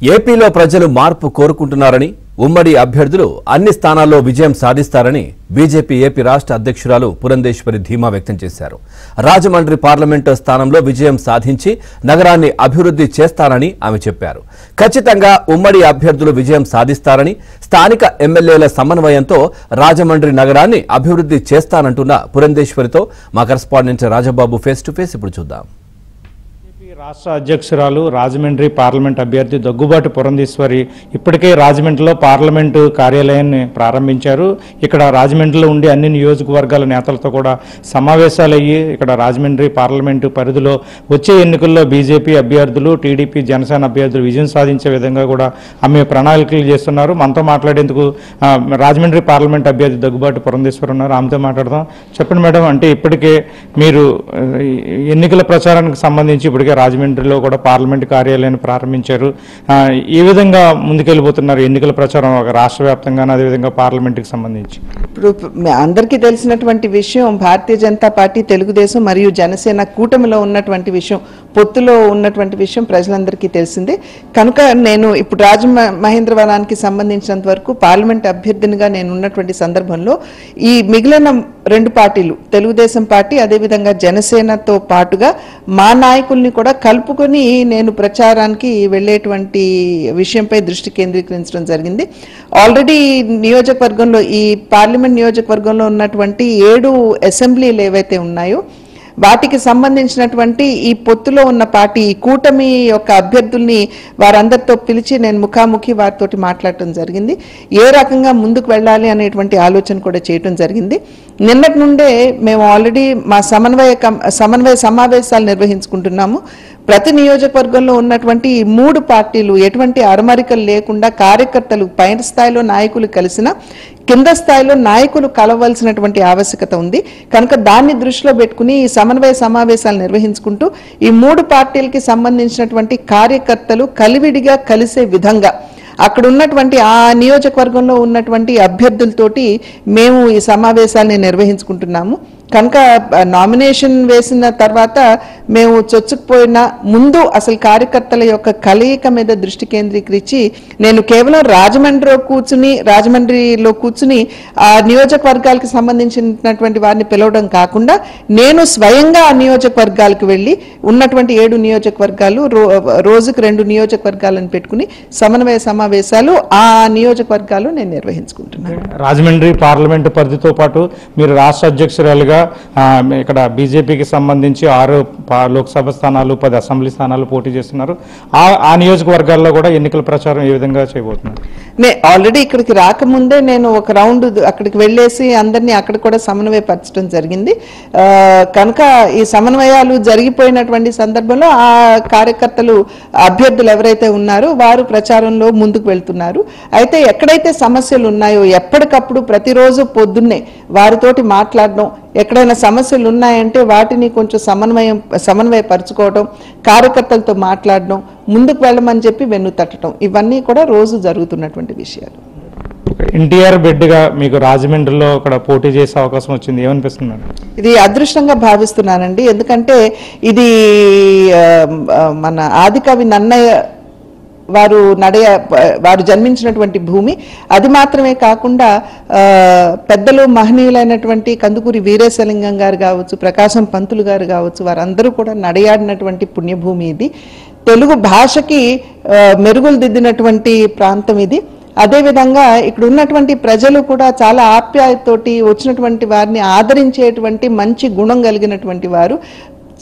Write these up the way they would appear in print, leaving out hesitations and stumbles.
ఏపీలో ప్రజలు మార్పు కోరుకుంటున్నారని ఉమ్మడి అభ్యర్థులు అన్ని స్థానాల్లో విజయం సాధిస్తారని బీజేపీ ఏపీ రాష్ట్ర అధ్యక్షురాలు పురంధేశ్వరి ధీమా వ్యక్తం చేశారు. రాజమండ్రి పార్లమెంటు స్థానంలో విజయం సాధించి నగరాన్ని అభివృద్ధి చేస్తారని ఆమె చెప్పారు. ఖచ్చితంగా ఉమ్మడి అభ్యర్థులు విజయం సాధిస్తారని, స్థానిక ఎమ్మెల్యేల సమన్వయంతో రాజమండ్రి నగరాన్ని అభివృద్ధి చేస్తానంటున్న పురంధేశ్వరితో మా correspondent Rajababu face to face ఇప్పుడు చూద్దాం. రాష్ట్ర అధ్యక్షురాలు రాజమండ్రి పార్లమెంట్ అభ్యర్థి దగ్గుబాటి పురంధేశ్వరి ఇప్పటికే రాజమండ్రిలో పార్లమెంటు కార్యాలయాన్ని ప్రారంభించారు. ఇక్కడ రాజమండ్రిలో ఉండే అన్ని నియోజకవర్గాల నేతలతో కూడా సమావేశాలు అయ్యి ఇక్కడ రాజమండ్రి పార్లమెంటు పరిధిలో వచ్చే ఎన్నికల్లో బీజేపీ అభ్యర్థులు, టీడీపీ, జనసేన అభ్యర్థులు విజయం సాధించే విధంగా కూడా ఆమె ప్రణాళికలు చేస్తున్నారు. మనతో మాట్లాడేందుకు రాజమండ్రి పార్లమెంట్ అభ్యర్థి దగ్గుబాటి పురంధేశ్వరి ఉన్నారు. ఆమెతో మాట్లాడదాం. చెప్పండి మేడం, అంటే ఇప్పటికే మీరు ఎన్నికల ప్రచారానికి సంబంధించి ఇప్పటికే రాజమండ్రిలో కూడా పార్లమెంట్ కార్యాలయాన్ని ప్రారంభించారు. ఏ విధంగా ముందుకెళ్ళిపోతున్నారు ఎన్నికల ప్రచారం రాష్ట్ర వ్యాప్తంగా, అదేవిధంగా పార్లమెంట్కి సంబంధించి? ఇప్పుడు అందరికీ తెలిసినటువంటి విషయం, భారతీయ జనతా పార్టీ, తెలుగుదేశం మరియు జనసేన కూటమిలో ఉన్నటువంటి విషయం, పొత్తులో ఉన్నటువంటి విషయం ప్రజలందరికీ తెలిసిందే. కనుక నేను ఇప్పుడు రాజమహేంద్రవరానికి సంబంధించినంత వరకు పార్లమెంట్ అభ్యర్థినిగా నేను ఉన్నటువంటి సందర్భంలో ఈ మిగిలిన రెండు పార్టీలు, తెలుగుదేశం పార్టీ అదేవిధంగా జనసేనతో పాటుగా మా నాయకుల్ని కూడా కలుపుకొని నేను ప్రచారానికి వెళ్ళేటువంటి విషయంపై దృష్టి కేంద్రీకరించడం జరిగింది. ఆల్రెడీ నియోజకవర్గంలో, ఈ పార్లమెంట్ నియోజకవర్గంలో ఉన్నటువంటి 7 అసెంబ్లీలు ఏవైతే ఉన్నాయో వాటికి సంబంధించినటువంటి ఈ పొత్తులో ఉన్న పార్టీ, ఈ కూటమి యొక్క అభ్యర్థుల్ని వారందరితో పిలిచి నేను ముఖాముఖి వారితోటి మాట్లాడటం జరిగింది. ఏ రకంగా ముందుకు వెళ్ళాలి అనేటువంటి ఆలోచన కూడా చేయటం జరిగింది. నిన్నటి నుండే మేము ఆల్రెడీ మా సమన్వయ సమావేశాలు నిర్వహించుకుంటున్నాము. ప్రతి నియోజకవర్గంలో ఉన్నటువంటి 3 పార్టీలు ఎటువంటి అరమరికలు లేకుండా కార్యకర్తలు, పైన స్థాయిలో నాయకులు కలిసిన కింద స్థాయిలో నాయకులు కలవలసినటువంటి ఆవశ్యకత ఉంది. కనుక దాన్ని దృష్టిలో పెట్టుకుని ఈ సమన్వయ సమావేశాలు నిర్వహించుకుంటూ ఈ 3 పార్టీలకి సంబంధించినటువంటి కార్యకర్తలు కలివిడిగా కలిసే విధంగా అక్కడ ఉన్నటువంటి ఆ నియోజకవర్గంలో ఉన్నటువంటి అభ్యర్థులతోటి మేము ఈ సమావేశాన్ని నిర్వహించుకుంటున్నాము. కనుక నామినేషన్ వేసిన తర్వాత మేము చొచ్చుకుపోయిన ముందు అసలు కార్యకర్తల యొక్క కలయిక మీద దృష్టి కేంద్రీకరించి నేను కేవలం రాజమండ్రిలో కూర్చుని ఆ నియోజకవర్గాలకు సంబంధించినటువంటి వారిని పిలవడం కాకుండా నేను స్వయంగా ఆ నియోజకవర్గాలకు వెళ్ళి ఉన్నటువంటి 7 నియోజకవర్గాలు, రోజుకు 2 నియోజకవర్గాలను పెట్టుకుని సమన్వయ సమావేశాలు ఆ నియోజకవర్గాలు నేను నిర్వహించుకుంటున్నాను. రాజమండ్రి పార్లమెంటు పరిధితో పాటు మీరు రాష్ట్ర అధ్యక్షురాలుగా ఇక్కడ బీజేపీకి సంబంధించి 6 లోక్సభ స్థానాలు, 10 అసెంబ్లీ స్థానాలు పోటీ చేస్తున్నారు. ఆ నియోజకవర్గాల్లో కూడా ఎన్నికల ప్రచారం ఏ విధంగా చేయబోతున్నారు? ఆల్రెడీ ఇక్కడికి రాకముందే నేను ఒక రౌండ్ అక్కడికి వెళ్ళేసి అందరినీ అక్కడ కూడా సమన్వయపరచడం జరిగింది. కనుక ఈ సమన్వయాలు జరిగిపోయినటువంటి సందర్భంలో ఆ కార్యకర్తలు, అభ్యర్థులు ఎవరైతే ఉన్నారో వారు ప్రచారంలో ముందుకు వెళ్తున్నారు. అయితే ఎక్కడైతే సమస్యలు ఉన్నాయో ఎప్పటికప్పుడు ప్రతిరోజు పొద్దున్నే వారితోటి మాట్లాడడం, ఎక్కడైనా సమస్యలు ఉన్నాయంటే వాటిని కొంచెం సమన్వయపరచుకోవడం, కార్యకర్తలతో మాట్లాడడం, ముందుకు వెళ్ళమని చెప్పి వెన్ను తట్టడం, ఇవన్నీ కూడా రోజు జరుగుతున్నటువంటి విషయాలు. ఎన్టీఆర్ బిడ్డగా మీకు రాజమండ్రిలో ఇక్కడ పోటీ చేసే అవకాశం వచ్చింది, ఏమనిపిస్తుంది? ఇది అదృష్టంగా భావిస్తున్నానండి. ఎందుకంటే ఇది మన ఆదికవి నన్నయ్య వారు జన్మించినటువంటి భూమి. అది మాత్రమే కాకుండా పెద్దలు, మహనీయులైనటువంటి కందుకూరి వీరేశలింగం గారు కావచ్చు, ప్రకాశం పంతులు గారు కావచ్చు, వారందరూ కూడా నడయాడినటువంటి పుణ్యభూమి ఇది. తెలుగు భాషకి మెరుగులు దిద్దినటువంటి ప్రాంతం ఇది. అదేవిధంగా ఇక్కడ ఉన్నటువంటి ప్రజలు కూడా చాలా ఆప్యాయతతోటి వచ్చినటువంటి వారిని ఆదరించేటువంటి మంచి గుణం కలిగినటువంటి వారు.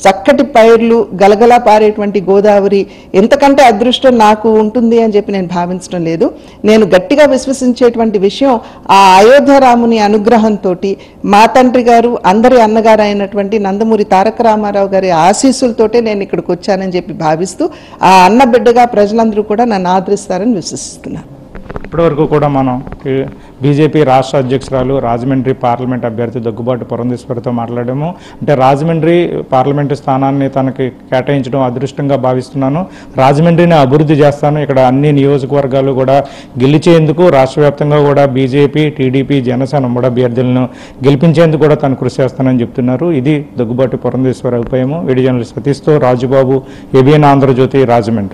చక్కటి పైర్లు, గలగలా పారేటువంటి గోదావరి, ఎంతకంటే అదృష్టం నాకు ఉంటుంది అని చెప్పి నేను భావించడం లేదు. నేను గట్టిగా విశ్వసించేటువంటి విషయం, ఆ అయోధ్య రాముని అనుగ్రహంతో, మా తండ్రి గారు, అందరి అన్నగారు అయినటువంటి నందమూరి తారక రామారావు గారి ఆశీస్సులతోటే నేను ఇక్కడికి వచ్చానని చెప్పి భావిస్తూ ఆ అన్న బిడ్డగా ప్రజలందరూ కూడా నన్ను ఆదరిస్తారని విశ్వసిస్తున్నాను. ఇప్పటివరకు కూడా మనం బీజేపీ రాష్ట్ర అధ్యక్షురాలు రాజమండ్రి పార్లమెంట్ అభ్యర్థి దగ్గుబాటి పురంధేశ్వరితో మాట్లాడాము. అంటే రాజమండ్రి పార్లమెంటు స్థానాన్ని తనకి కేటాయించడం అదృష్టంగా భావిస్తున్నాను, రాజమండ్రిని అభివృద్ధి చేస్తాను, ఇక్కడ అన్ని నియోజకవర్గాలు కూడా గెలిచేందుకు రాష్ట్ర వ్యాప్తంగా కూడా బీజేపీ, టీడీపీ, జనసేన ఉమ్మడి అభ్యర్థులను గెలిపించేందుకు కూడా తను కృషి చేస్తానని చెప్తున్నారు. ఇది దగ్గుబాటి పురంధేశ్వరి అభిప్రాయము. వీడియో జర్నలిస్ట్ సతీష్తో రాజుబాబు, ఏబిఎన్ ఆంధ్రజ్యోతి, రాజమండ్రి.